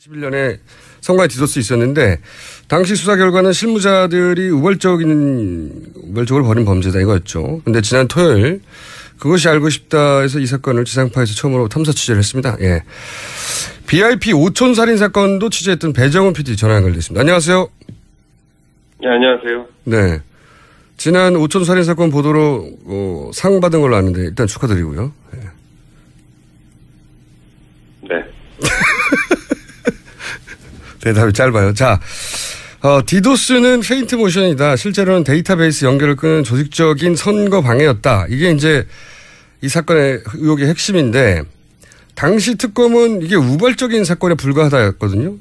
2011년에 선관위 디도스 있었는데 당시 수사 결과는 실무자들이 우발적으로 벌인 범죄다 이거였죠. 근데 지난 토요일 그것이 알고 싶다 해서 이 사건을 지상파에서 처음으로 탐사 취재를 했습니다. 예. BIP 오촌 살인 사건도 취재했던 배정훈 PD 전화 연결됐습니다. 안녕하세요. 네, 안녕하세요. 네. 지난 오촌 살인 사건 보도로 상 받은 걸로 아는데 일단 축하드리고요. 예. 네. 대답이 짧아요. 자, 디도스는 페인트 모션이다. 실제로는 데이터베이스 연결을 끄는 조직적인 선거 방해였다. 이게 이제 이 사건의 의혹의 핵심인데 당시 특검은 이게 우발적인 사건에 불과하다였거든요.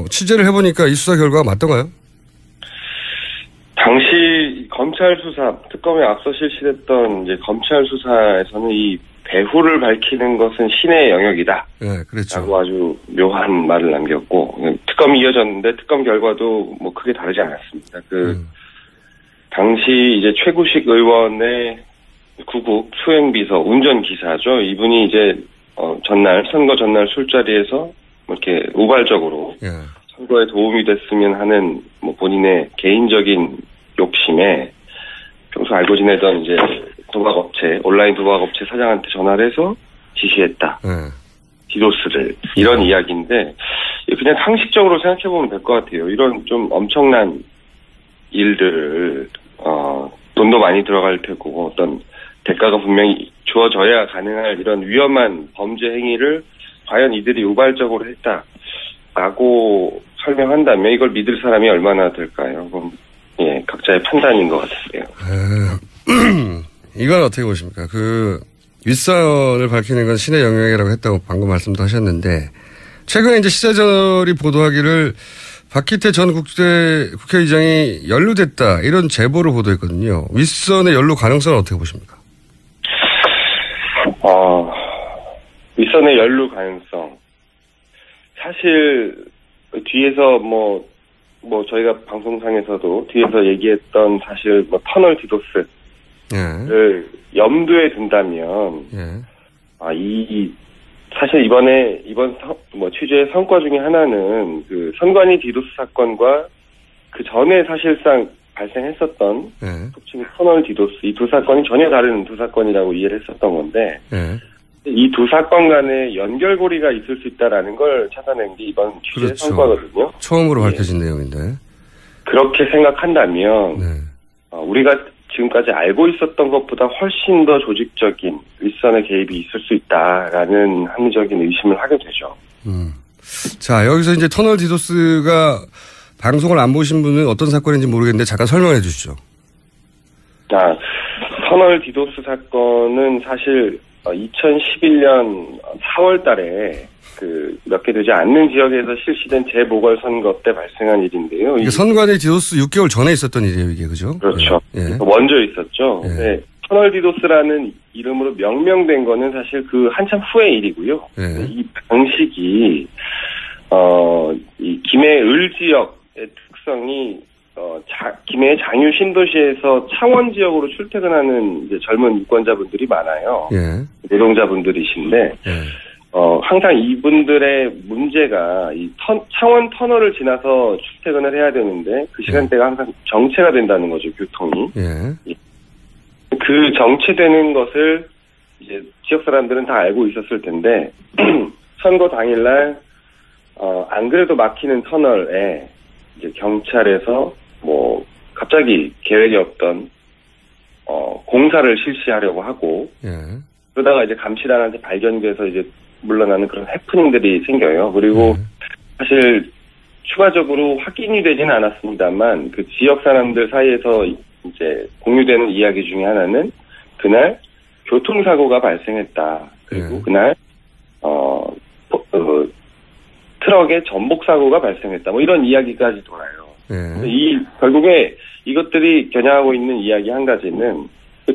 취재를 해보니까 이 수사 결과가 맞던가요? 당시 검찰 수사, 특검에 앞서 실시했던 이제 검찰 수사에서는 이 배후를 밝히는 것은 신의 영역이다. 네, 그렇죠. 라고 아주 묘한 말을 남겼고, 특검이 이어졌는데 특검 결과도 뭐 크게 다르지 않았습니다. 당시 이제 최구식 의원의 구국 수행비서, 운전기사죠. 이분이 이제, 선거 전날 술자리에서 이렇게 우발적으로 예. 선거에 도움이 됐으면 하는 뭐 본인의 개인적인 욕심에 평소 알고 지내던 이제 온라인 도박업체 사장한테 전화를 해서 지시했다. 디도스를. 이런 이야기인데, 그냥 상식적으로 생각해보면 될 것 같아요. 이런 좀 엄청난 일들을, 돈도 많이 들어갈 테고, 어떤 대가가 분명히 주어져야 가능할 이런 위험한 범죄 행위를 과연 이들이 우발적으로 했다라고 설명한다면 이걸 믿을 사람이 얼마나 될까요? 그럼, 예, 각자의 판단인 것 같아요. 이건 어떻게 보십니까? 윗선을 밝히는 건 신의 영역이라고 했다고 방금 말씀도 하셨는데, 최근에 이제 시사저널이 보도하기를 박기태 전 국회의장이 연루됐다, 이런 제보를 보도했거든요. 윗선의 연루 가능성은 어떻게 보십니까? 윗선의 연루 가능성. 사실, 뒤에서 저희가 방송상에서도 뒤에서 얘기했던 사실 터널 디도스. 를 염두에 둔다면, 사실 이번 취재의 성과 중에 하나는 선관위 디도스 사건과 그 전에 사실상 발생했었던 속칭 터널 디도스, 이 두 사건이 전혀 다른 두 사건이라고 이해를 했었던 건데, 이 두 사건 간에 연결고리가 있을 수 있다라는 걸 찾아낸 게 이번 취재의 그렇죠. 성과거든요. 처음으로 밝혀진 내용인데. 그렇게 생각한다면, 우리가 지금까지 알고 있었던 것보다 훨씬 더 조직적인 윗선의 개입이 있을 수 있다라는 합리적인 의심을 하게 되죠. 자, 여기서 이제 터널 디도스가 방송을 안 보신 분은 어떤 사건인지 모르겠는데 잠깐 설명해 주시죠. 터널 디도스 사건은 사실 2011년 4월 달에 몇 개 되지 않는 지역에서 실시된 재보궐선거 때 발생한 일인데요. 이게 선관위 디도스 6개월 전에 있었던 일이에요, 이게, 그죠? 그렇죠. 예. 먼저 있었죠. 네. 터널 디도스라는 이름으로 명명된 거는 사실 한참 후의 일이고요. 이 방식이, 이 김해을 지역의 특성이, 김해 장유 신도시에서 창원 지역으로 출퇴근하는 이제 젊은 유권자분들이 많아요. 노동자분들이신데, 항상 이분들의 문제가 창원 터널을 지나서 출퇴근을 해야 되는데 그 시간대가 항상 정체가 된다는 거죠, 교통이. 그 정체되는 것을 이제 지역 사람들은 다 알고 있었을 텐데 선거 당일날 안 그래도 막히는 터널에 이제 경찰에서 갑자기 계획이 없던 공사를 실시하려고 하고 그러다가 이제 감시단한테 발견돼서 이제 물러나는 그런 해프닝들이 생겨요. 그리고 사실 추가적으로 확인이 되지는 않았습니다만 그 지역 사람들 사이에서 이제 공유되는 이야기 중에 하나는 그날 교통사고가 발생했다. 그리고 그날 트럭에 전복사고가 발생했다. 이런 이야기까지 돌아요. 결국에 이것들이 겨냥하고 있는 이야기 한 가지는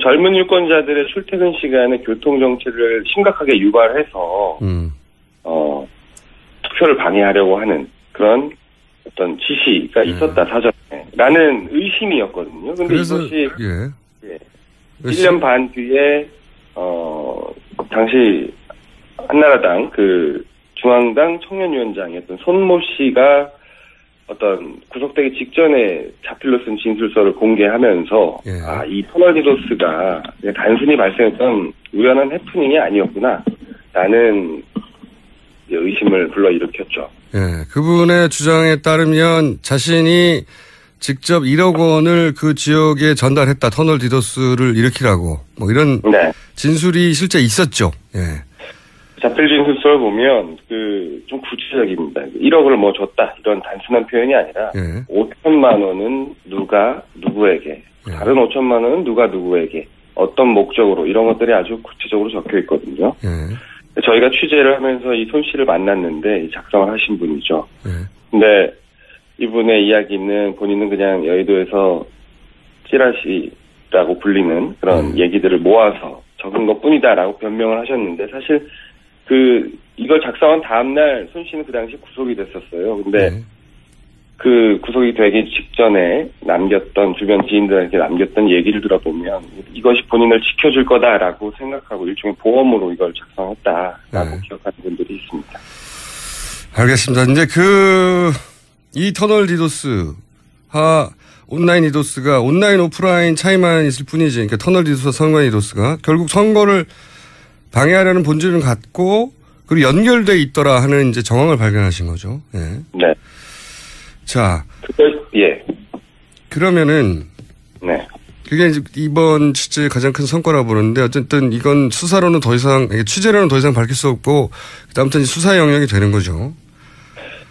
젊은 유권자들의 출퇴근 시간에 교통 정체를 심각하게 유발해서 투표를 방해하려고 하는 그런 어떤 지시가 있었다 사전에라는 의심이었거든요. 근데 이것이 1년 반 뒤에 당시 한나라당 중앙당 청년위원장이었던 손모 씨가 어떤 구속되기 직전에 자필로 쓴 진술서를 공개하면서 예. 이 터널 디도스가 단순히 발생했던 우연한 해프닝이 아니었구나 라는 의심을 불러일으켰죠. 예, 그분의 주장에 따르면 자신이 직접 1억 원을 그 지역에 전달했다. 터널 디도스를 일으키라고. 뭐 이런 네. 진술이 실제 있었죠. 예. 자필 진술서를 보면 좀 구체적입니다. 1억을 뭐 줬다 이런 단순한 표현이 아니라 예. 5천만 원은 누가 누구에게 예. 다른 5천만 원은 누가 누구에게 어떤 목적으로 이런 것들이 아주 구체적으로 적혀 있거든요. 예. 저희가 취재를 하면서 이 손 씨를 만났는데 작성을 하신 분이죠. 예. 근데 이분의 이야기는 본인은 그냥 여의도에서 찌라시라고 불리는 그런 얘기들을 모아서 적은 것뿐이다라고 변명을 하셨는데 사실 이걸 작성한 다음날 손 씨는 그 당시 구속이 됐었어요. 근데 그 구속이 되기 직전에 남겼던 주변 지인들에게 남겼던 얘기를 들어보면 이것이 본인을 지켜줄 거다라고 생각하고 일종의 보험으로 이걸 작성했다라고 기억하는 분들이 있습니다. 알겠습니다. 이제 이 터널 디도스, 온라인 디도스가 온라인 오프라인 차이만 있을 뿐이지. 그러니까 터널 디도스와 선거 디도스가 결국 선거를 방해하려는 본질을 갖고 그리고 연결돼 있더라 하는 이제 정황을 발견하신 거죠. 예. 네. 자. 예. 그러면은. 네. 그게 이제 이번 취재의 가장 큰 성과라고 보는데 어쨌든 이건 수사로는 더 이상, 취재로는 더 이상 밝힐 수 없고 그다음부터 수사의 영역이 되는 거죠.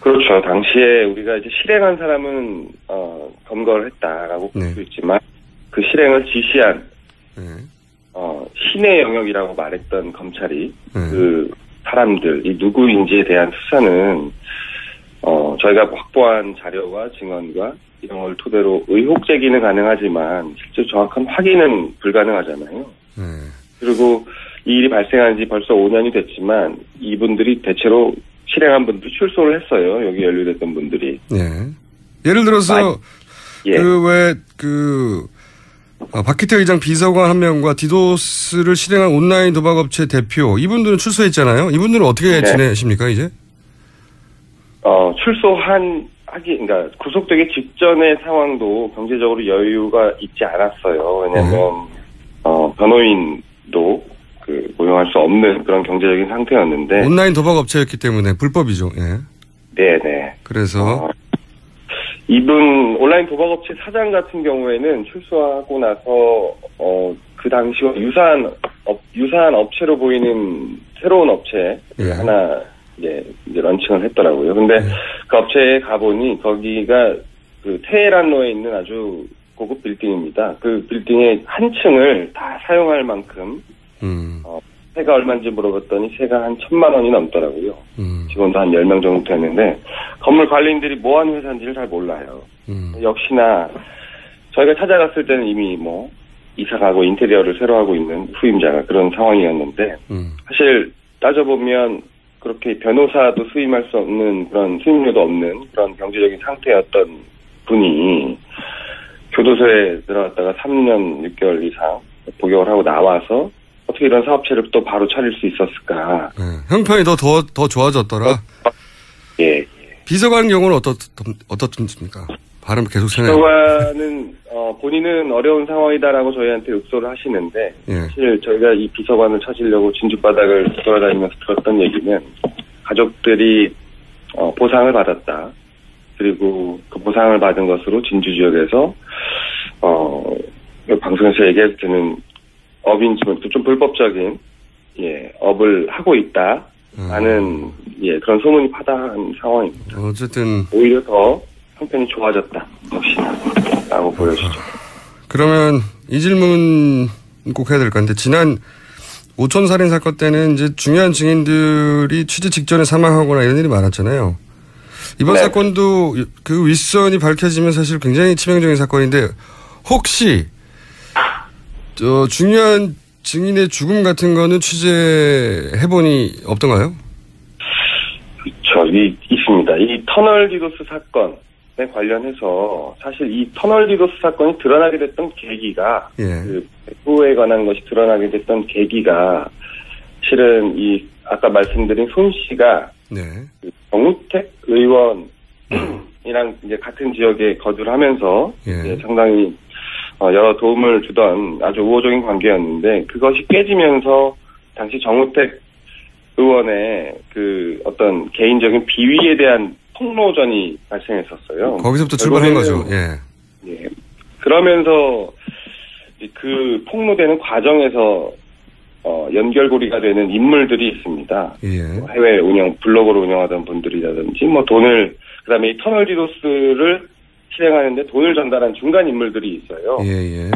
그렇죠. 당시에 우리가 이제 실행한 사람은, 검거를 했다라고 볼 수 있지만 그 실행을 지시한, 신의 영역이라고 말했던 검찰이 그 사람들, 이 누구인지에 대한 수사는 저희가 확보한 자료와 증언과 이런 걸 토대로 의혹 제기는 가능하지만 실제 정확한 확인은 불가능하잖아요. 그리고 이 일이 발생한 지 벌써 5년이 됐지만 이분들이 대체로 실행한 분들이 출소를 했어요. 여기 연루됐던 분들이. 예를 들어서 박희태 의장 비서관 한 명과 디도스를 실행한 온라인 도박업체 대표 이분들은 출소했잖아요. 이분들은 어떻게 지내십니까 이제? 그러니까 구속되기 직전의 상황도 경제적으로 여유가 있지 않았어요. 왜냐하면 변호인도 고용할 수 없는 그런 경제적인 상태였는데 온라인 도박업체였기 때문에 불법이죠. 예. 네네. 그래서 이분 온라인 도박업체 사장 같은 경우에는 출소하고 나서 그 당시와 유사한 업체로 보이는 새로운 업체 하나 이제 런칭을 했더라고요. 근데 그 업체에 가보니 거기가 그 테헤란로에 있는 아주 고급 빌딩입니다. 그 빌딩의 한 층을 다 사용할 만큼 세가 얼마인지 물어봤더니 세가 한 1,000만 원이 넘더라고요. 직원도 한 10명 정도 되는데 건물 관리인들이 뭐 하는 회사인지를 잘 몰라요. 역시나 저희가 찾아갔을 때는 이미 이사 가고 인테리어를 새로 하고 있는 후임자가 그런 상황이었는데 사실 따져보면 그렇게 변호사도 수임할 수 없는 그런 수임료도 없는 그런 경제적인 상태였던 분이 교도소에 들어갔다가 3년 6개월 이상 복역을 하고 나와서 어떻게 이런 사업체를 또 바로 차릴 수 있었을까? 형편이 더 좋아졌더라. 예. 비서관 경우는 어떻습니까? 발음 계속 세네요. 비서관은 본인은 어려운 상황이다라고 저희한테 읍소를 하시는데 사실 저희가 이 비서관을 찾으려고 진주바닥을 돌아다니면서 들었던 얘기는 가족들이 보상을 받았다. 그리고 그 보상을 받은 것으로 진주 지역에서 방송에서 얘기해도 되는 업인지만 좀 불법적인 업을 하고 있다라는 그런 소문이 파다한 상황입니다. 어쨌든 오히려 더 형편이 좋아졌다 역시나라고 보여지죠. 그러면 이 질문 꼭 해야 될 것 같은데 지난 오촌 살인 사건 때는 이제 중요한 증인들이 취재 직전에 사망하거나 이런 일이 많았잖아요. 이번 사건도 그 윗선이 밝혀지면 사실 굉장히 치명적인 사건인데 혹시 중요한 증인의 죽음 같은 거는 취재해보니 없던가요? 그렇죠. 있습니다. 이 터널 디도스 사건에 관련해서 사실 이 터널 디도스 사건이 드러나게 됐던 계기가 그 배후에 관한 것이 드러나게 됐던 계기가 실은 아까 말씀드린 손 씨가 네. 정우택 의원이랑 이제 같은 지역에 거주를 하면서 예. 상당히 여러 도움을 주던 아주 우호적인 관계였는데 그것이 깨지면서 당시 정우택 의원의 그 어떤 개인적인 비위에 대한 폭로전이 발생했었어요. 거기서부터 출발한 거죠. 예. 예. 그러면서 그 폭로되는 과정에서 연결고리가 되는 인물들이 있습니다. 예. 해외 블로그를 운영하던 분들이라든지 돈을 그다음에 이 터널 디도스를 실행하는데 돈을 전달한 중간 인물들이 있어요. 예.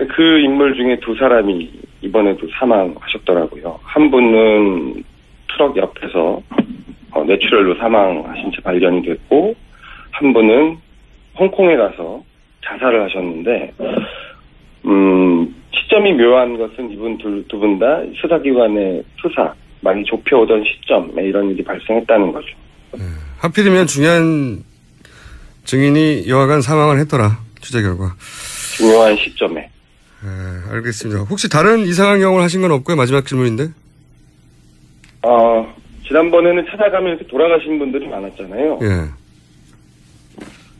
그 인물 중에 두 사람이 이번에도 사망하셨더라고요. 한 분은 트럭 옆에서 뇌출혈로 사망하신 채 발견이 됐고 한 분은 홍콩에 가서 자살을 하셨는데 시점이 묘한 것은 이분 두 분 다 수사기관의 수사 많이 좁혀오던 시점에 이런 일이 발생했다는 거죠. 하필이면 중요한 증인이 여하간 사망을 했더라. 취재 결과. 중요한 시점에. 알겠습니다. 혹시 다른 이상한 경험을 하신 건 없고요? 마지막 질문인데. 지난번에는 찾아가면 이렇게 돌아가신 분들이 많았잖아요. 예.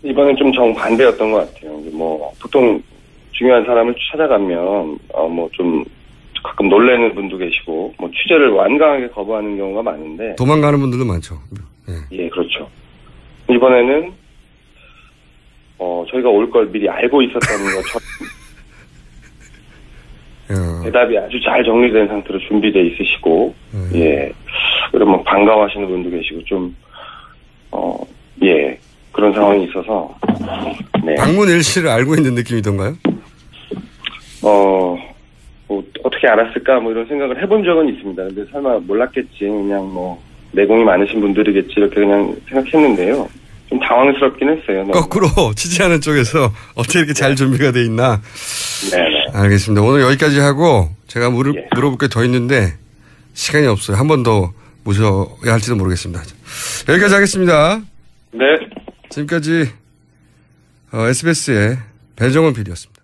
이번엔 좀 정반대였던 것 같아요. 보통 중요한 사람을 찾아가면, 좀 가끔 놀라는 분도 계시고, 취재를 완강하게 거부하는 경우가 많은데. 도망가는 분들도 많죠. 예, 그렇죠. 이번에는, 저희가 올 걸 미리 알고 있었다는 것처럼. 대답이 아주 잘 정리된 상태로 준비되어 있으시고, 예. 그리고 반가워하시는 분도 계시고, 그런 상황이 있어서, 네. 방문 일시를 알고 있는 느낌이던가요? 어떻게 알았을까, 이런 생각을 해본 적은 있습니다. 근데 설마 몰랐겠지. 그냥 내공이 많으신 분들이겠지. 이렇게 그냥 생각했는데요. 좀 당황스럽긴 했어요. 너무. 거꾸로 취재하는 쪽에서 어떻게 이렇게 잘 준비가 돼 있나? 네네. 알겠습니다. 오늘 여기까지 하고 제가 물어볼 게 더 있는데 시간이 없어요. 한 번 더 모셔야 할지도 모르겠습니다. 여기까지 하겠습니다. 네. 지금까지 SBS의 배정원 PD였습니다.